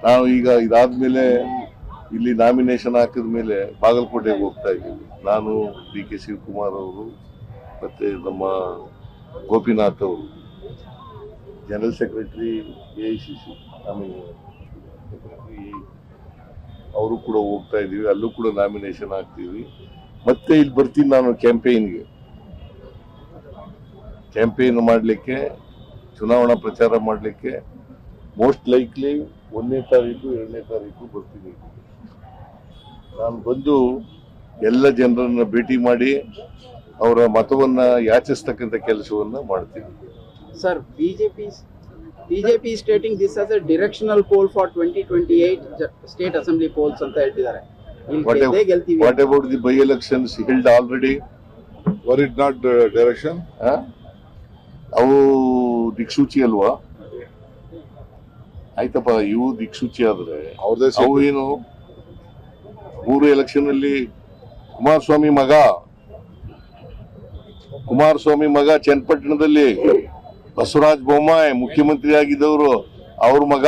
ನಾವು ಈಗ ಇದಾದ್ಮೇಲೆ ಇಲ್ಲಿ ನಾಮಿನೇಷನ್ ಹಾಕಿದ ಮೇಲೆ ಬಾಗಲಕೋಟೆಗೆ ಹೋಗ್ತಾ ಇದ್ದೀವಿ. ನಾನು DK ಶಿವಕುಮಾರ್ ಅವರು ಮತ್ತೆ ನಮ್ಮ ಗೋಪಿನಾಥ್ ಅವರು, ಜನರಲ್ ಸೆಕ್ರೆಟರಿ AICC ಅವರು ಕೂಡ ಹೋಗ್ತಾ ಇದ್ದೀವಿ. ಅಲ್ಲೂ ಕೂಡ ನಾಮಿನೇಷನ್ ಹಾಕ್ತೀವಿ. ಮತ್ತೆ ಇಲ್ಲಿ ಬರ್ತೀನಿ ನಾನು ಕ್ಯಾಂಪೇನ್ ಮಾಡಲಿಕ್ಕೆ, ಚುನಾವಣಾ ಪ್ರಚಾರ ಮಾಡಲಿಕ್ಕೆ. ಮೋಸ್ಟ್ ಲೈಕ್ಲಿ 1ನೇ ತಾರೀಕು 2ನೇ ತಾರೀಕು ಬರ್ತೀನಿ. ನಾನು ಬಂದು ಎಲ್ಲ ಜನರನ್ನ ಭೇಟಿ ಮಾಡಿ ಅವರ ಮತವನ್ನ ಯಾಚಿಸ್ತಕ್ಕಂಥ ಕೆಲಸವನ್ನ ಮಾಡ್ತೀನಿ. Sir, BJP is stating this as a directional poll for 2028 state assembly polls ಅಂತ ಹೇಳ್ತಿದ್ದಾರೆ. What about the by-elections held already? Were it not direction? ಅವು ದಿಕ್ಸೂಚಿ ಅಲ್ವಾ? ಆಯ್ತಪ್ಪ, ಇವು ದಿಕ್ಸೂಚಿ ಆದ್ರೆ ಅವು ಏನು? 3 ಎಲೆಕ್ಷನ್ ಅಲ್ಲಿ ಕುಮಾರಸ್ವಾಮಿ ಮಗ ಚನ್ನಪಟ್ಟಣದಲ್ಲಿ ಬಸವರಾಜ ಬೊಮ್ಮಾಯಿ ಮುಖ್ಯಮಂತ್ರಿ ಆಗಿದ್ದವರು, ಅವ್ರ ಮಗ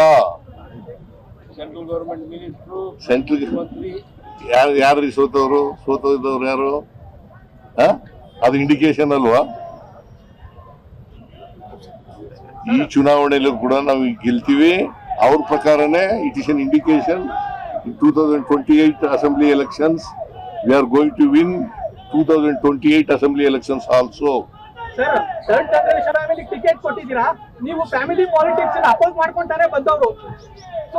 ಸೆಂಟ್ರಲ್ ಗವರ್ಮೆಂಟ್ ಮಿನಿಸ್ಟ್ರು, ಸೆಂಟ್ರಲ್ ಯಾರು ಸೋತವ್ರು ಯಾರು? ಅದು ಇಂಡಿಕೇಶನ್ ಅಲ್ವಾ? ಈ ಚುನಾವಣೆಯಲ್ಲೂ ಕೂಡ ನಾವು ಗೆಲ್ತೀವಿ. ಅವ್ರ ಪ್ರಕಾರನೇ it is an indication. In 2028 assembly elections, we are going to win 2028 assembly elections also. Sir, third generation family ticket ಕೊಟ್ಟಿದ್ದೀರಾ, ನೀವು ಫ್ಯಾಮಿಲಿ ಪಾಲಿಟಿಕ್ಸ್ ಅಪೋಸ್ ಮಾಡ್ಕೊಂತಾನೆ ಬಂದವರು. So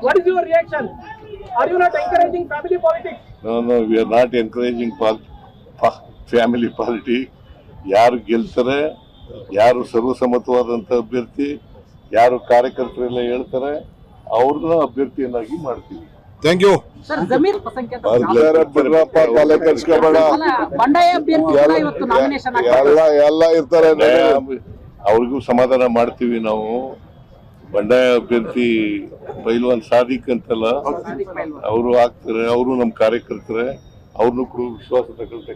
what is your reaction? Are you not encouraging family politics? No, we are not encouraging family politics. ಯಾರು ಗೆಲ್ತಾರೆ, ಯಾರು ಸರ್ವಸಮ್ಮತವಾದಂತ ಅಭ್ಯರ್ಥಿ, ಯಾರು ಕಾರ್ಯಕರ್ತರೆಲ್ಲ ಹೇಳ್ತಾರೆ, ಅವ್ರನ್ನ ಅಭ್ಯರ್ಥಿಯನ್ನಾಗಿ ಮಾಡ್ತೀವಿ. Thank you. ಸರ್, ಜಮೀರ್ ಪಸಂಕೇತ ತಲೆ ಕೆಡ್ಸ್ಕೊಬೇಡ, ಬಂಡಾಯ ಅಭ್ಯರ್ಥಿ ಇವತ್ತು ನಾಮಿನೇಷನ್ ಎಲ್ಲ ಇರ್ತಾರೆ. ಅವ್ರಿಗೂ ಸಮಾಧಾನ ಮಾಡ್ತೀವಿ ನಾವು. ಬಂಡಾಯ ಅಭ್ಯರ್ಥಿ ಪೈಲ್ವಾನ್ ಸಾದಿಕ್ ಅಂತಲ್ಲ, ಅವರು ಆಗ್ತಾರೆ, ಅವರು ನಮ್ಮ ಕಾರ್ಯಕರ್ತರೆ, ಅವ್ರನ್ನೂ ಕೂಡ ವಿಶ್ವಾಸ ತಗೊಳ್ತಕ್ಕ